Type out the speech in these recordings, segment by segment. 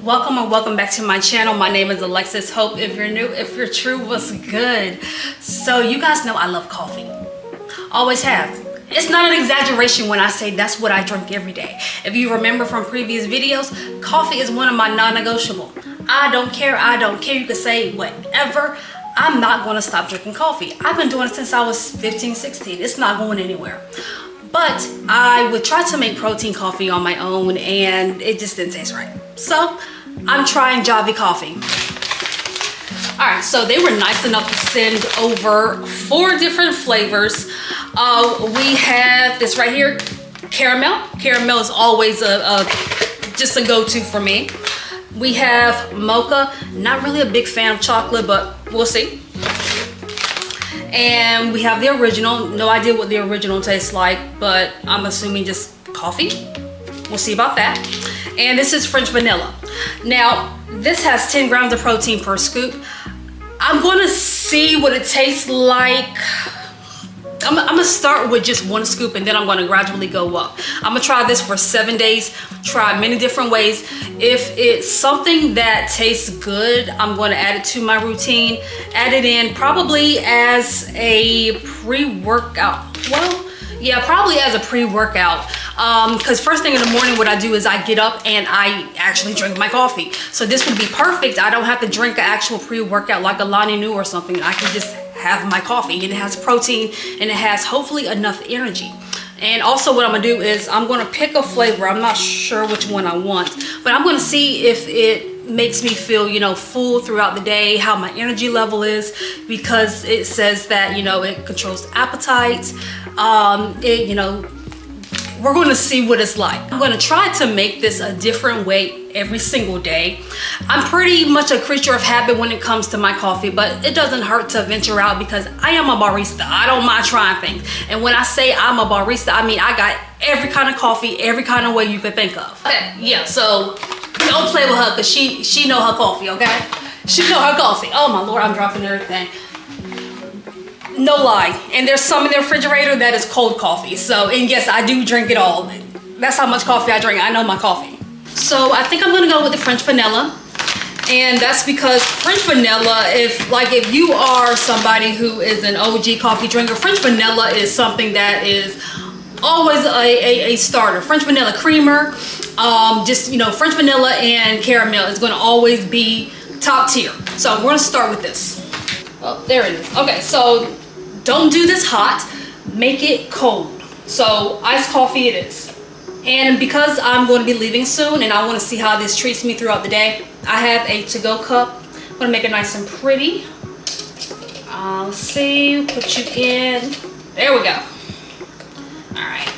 Welcome and welcome back to my channel. My name is Alexis. Hope if you're new, if you're true, what's good? So you guys know I love coffee. Always have. It's not an exaggeration when I say that's what I drink every day. If you remember from previous videos, coffee is one of my non-negotiable. I don't care. You can say whatever. I'm not going to stop drinking coffee. I've been doing it since I was 15, 16. It's not going anywhere. But I would try to make protein coffee on my own and it just didn't taste right. So I'm trying Javvy Coffee. All right, so they were nice enough to send over 4 different flavors. We have this right here, caramel. Caramel is always just a go-to for me. We have mocha. Not really a big fan of chocolate, but we'll see. And we have the original. No idea what the original tastes like, but I'm assuming just coffee. We'll see about that. And this is French vanilla. Now, this has 10 grams of protein per scoop. I'm gonna see what it tastes like. I'm gonna start with just 1 scoop and then I'm gonna gradually go up. I'm gonna try this for 7 days, try many different ways. If it's something that tastes good, I'm gonna add it to my routine. Add it in probably as a pre-workout. Well, yeah, probably as a pre-workout. Because first thing in the morning, what I do is I get up and I actually drink my coffee. So this would be perfect. I don't have to drink an actual pre-workout like a Lonnie New or something. I can just have my coffee and it has protein and it has hopefully enough energy. And also what I'm gonna do is I'm gonna pick a flavor. I'm not sure which one I want, but I'm gonna see if it makes me feel, you know, full throughout the day, how my energy level is, because it says that, you know, it controls appetite. We're going to see what it's like. I'm going to try to make this a different way every single day. I'm pretty much a creature of habit when it comes to my coffee, but it doesn't hurt to venture out because I am a barista. I don't mind trying things. And when I say I'm a barista, I mean I got every kind of coffee, every kind of way you could think of. Okay, yeah, so don't play with her because she know her coffee, okay? She know her coffee. Oh my Lord, I'm dropping everything. No lie, and there's some in the refrigerator that is cold coffee. So, and yes, I do drink it all. That's how much coffee I drink. I know my coffee. So I think I'm gonna go with the French vanilla. And that's because French vanilla, if you are somebody who is an OG coffee drinker, French vanilla is something that is always a starter. French vanilla creamer, French vanilla and caramel is gonna always be top tier. So we're gonna start with this. Oh, there it is. Okay, so don't do this hot, make it cold. So iced coffee it is. And because I'm going to be leaving soon and I want to see how this treats me throughout the day, I have a to-go cup. I'm going to make it nice and pretty. Let's see, put you in. There we go. All right.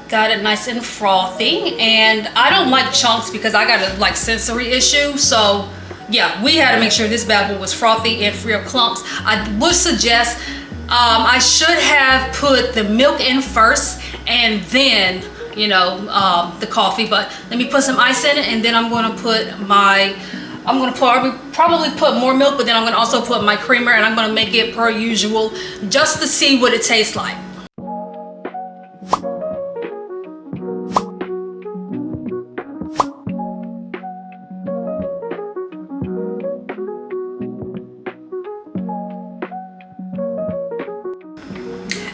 Got it nice and frothy, and I don't like chunks because I got a sensory issue. So yeah, we had to make sure this bad boy was frothy and free of clumps. I would suggest I should have put the milk in first and then the coffee, but let me put some ice in it and then I'm going to probably put more milk, but then I'm going to also put my creamer and I'm going to make it per usual just to see what it tastes like.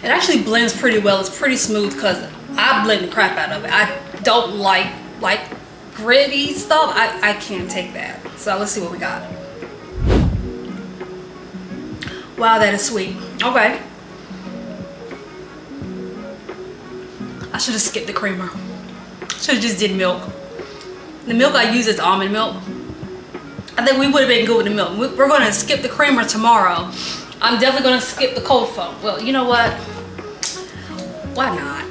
It actually blends pretty well. It's pretty smooth because I blend the crap out of it. I don't like gritty stuff. I can't take that. So let's see what we got. Wow, that is sweet. Okay. I should have skipped the creamer. Should have just did milk. The milk I use is almond milk. I think we would have been good with the milk. We're going to skip the creamer tomorrow. I'm definitely going to skip the cold foam. Well, you know what? Why not?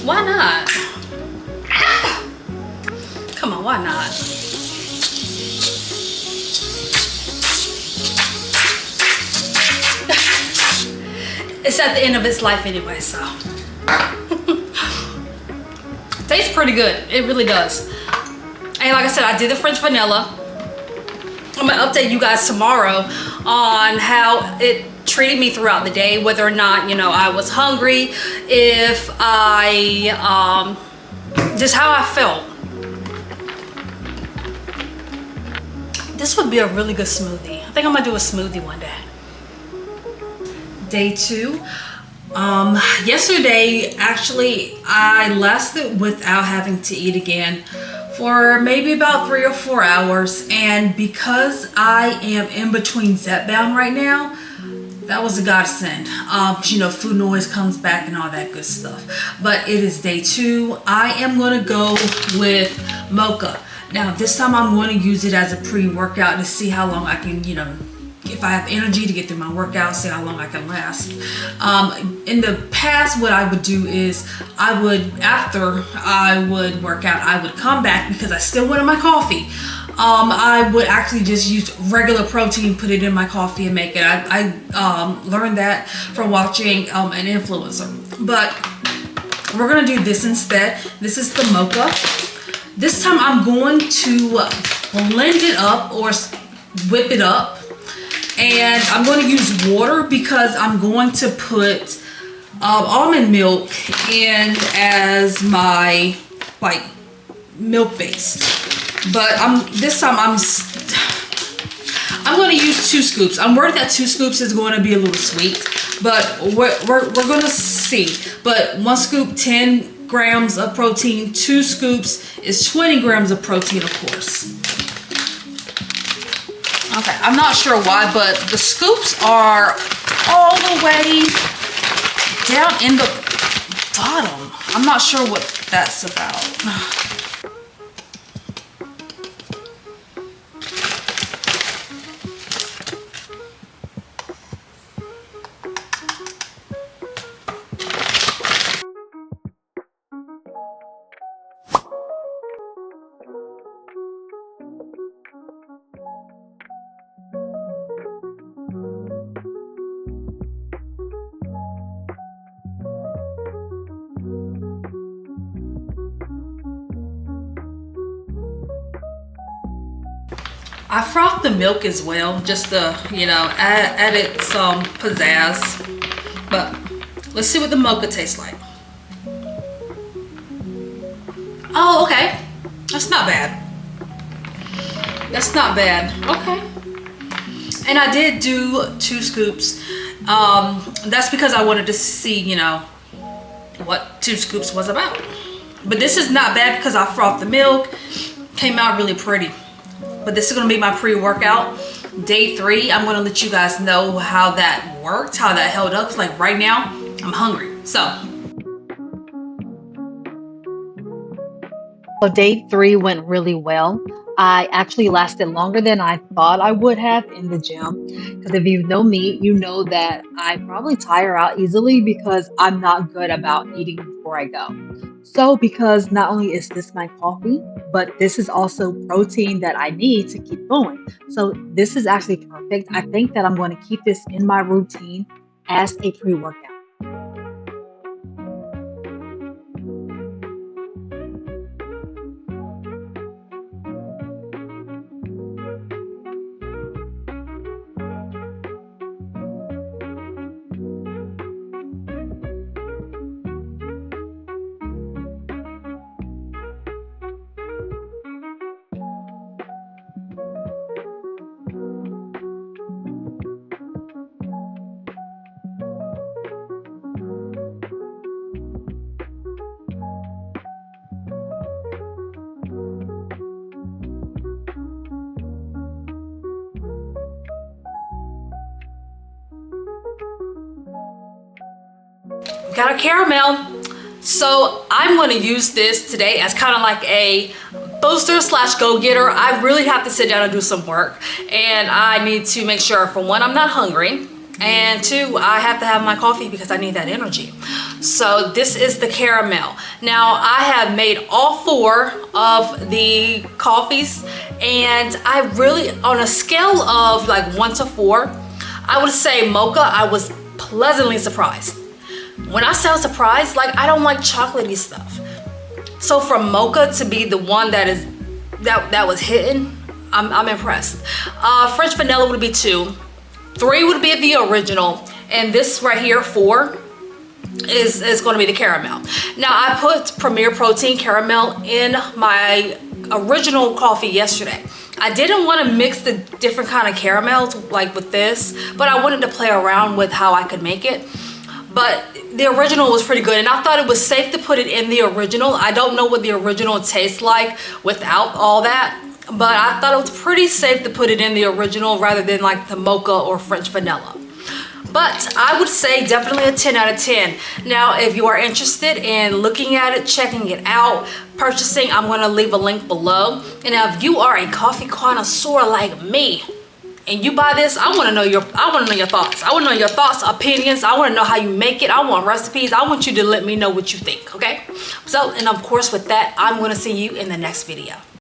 Why not? Ah! Come on, why not? It's at the end of its life anyway, so. Tastes pretty good. It really does. And like I said, I did the French vanilla. I'm gonna update you guys tomorrow on how it treated me throughout the day, whether or not, you know, I was hungry, if I, just how I felt. This would be a really good smoothie. I think I'm gonna do a smoothie one day. Day 2. Yesterday, actually, I lasted without having to eat again for maybe about 3 or 4 hours. And because I am in between Zepbound right now, that was a godsend. You know, food noise comes back and all that good stuff. But it is day 2. I am gonna go with mocha. Now, this time I'm going to use it as a pre-workout to see how long I can, you know, if I have energy to get through my workout, see how long I can last. In the past, what I would do is I would, after I would work out, I would come back because I still wanted my coffee. I would actually just use regular protein, put it in my coffee and make it. I learned that from watching an influencer. But we're gonna do this instead. This is the mocha. This time I'm going to blend it up or whip it up. And I'm going to use water because I'm going to put almond milk in as my like milk base. But this time I'm going to use 2 scoops. I'm worried that 2 scoops is going to be a little sweet, but we're going to see. But 1 scoop, 10 grams of protein. 2 scoops is 20 grams of protein, of course. Okay, I'm not sure why, but the scoops are all the way down in the bottom. I'm not sure what that's about. I frothed the milk as well, just to, you know, added some pizzazz. But let's see what the mocha tastes like. Oh, okay. That's not bad. That's not bad. Okay. And I did do 2 scoops. That's because I wanted to see, you know, what 2 scoops was about. But this is not bad because I frothed the milk. Came out really pretty. But this is going to be my pre-workout. Day 3, I'm going to let you guys know how that worked, how that held up. Like right now, I'm hungry. So day 3 went really well. I actually lasted longer than I thought I would have in the gym. Because if you know me, you know that I probably tire out easily because I'm not good about eating before I go. So because not only is this my coffee, but this is also protein that I need to keep going. So this is actually perfect. I think that I'm going to keep this in my routine as a pre-workout. got a caramel. So I'm going to use this today as kind of like a booster slash go-getter. I really have to sit down and do some work, and I need to make sure, for one, I'm not hungry, and 2, I have to have my coffee because I need that energy. So this is the caramel. Now I have made all 4 of the coffees, and I really, on a scale of like 1 to 4, I would say mocha, I was pleasantly surprised. When I say I was surprised, like, I don't like chocolatey stuff. So for mocha to be the one that was hitting, I'm impressed. French vanilla would be 2. 3 would be the original. And this right here, 4, is going to be the caramel. Now I put Premier Protein caramel in my original coffee yesterday. I didn't want to mix the different kind of caramels like with this, but I wanted to play around with how I could make it. But the original was pretty good, and I thought it was safe to put it in the original. I don't know what the original tastes like without all that, but I thought it was pretty safe to put it in the original rather than like the mocha or French vanilla. But I would say definitely a 10 out of 10. Now, if you are interested in looking at it, checking it out, purchasing, I'm gonna leave a link below. And if you are a coffee connoisseur like me, and you buy this, I wanna know your thoughts. I wanna know your thoughts, opinions. I wanna know how you make it. I want recipes. I want you to let me know what you think, okay? So, and of course with that, I'm gonna see you in the next video.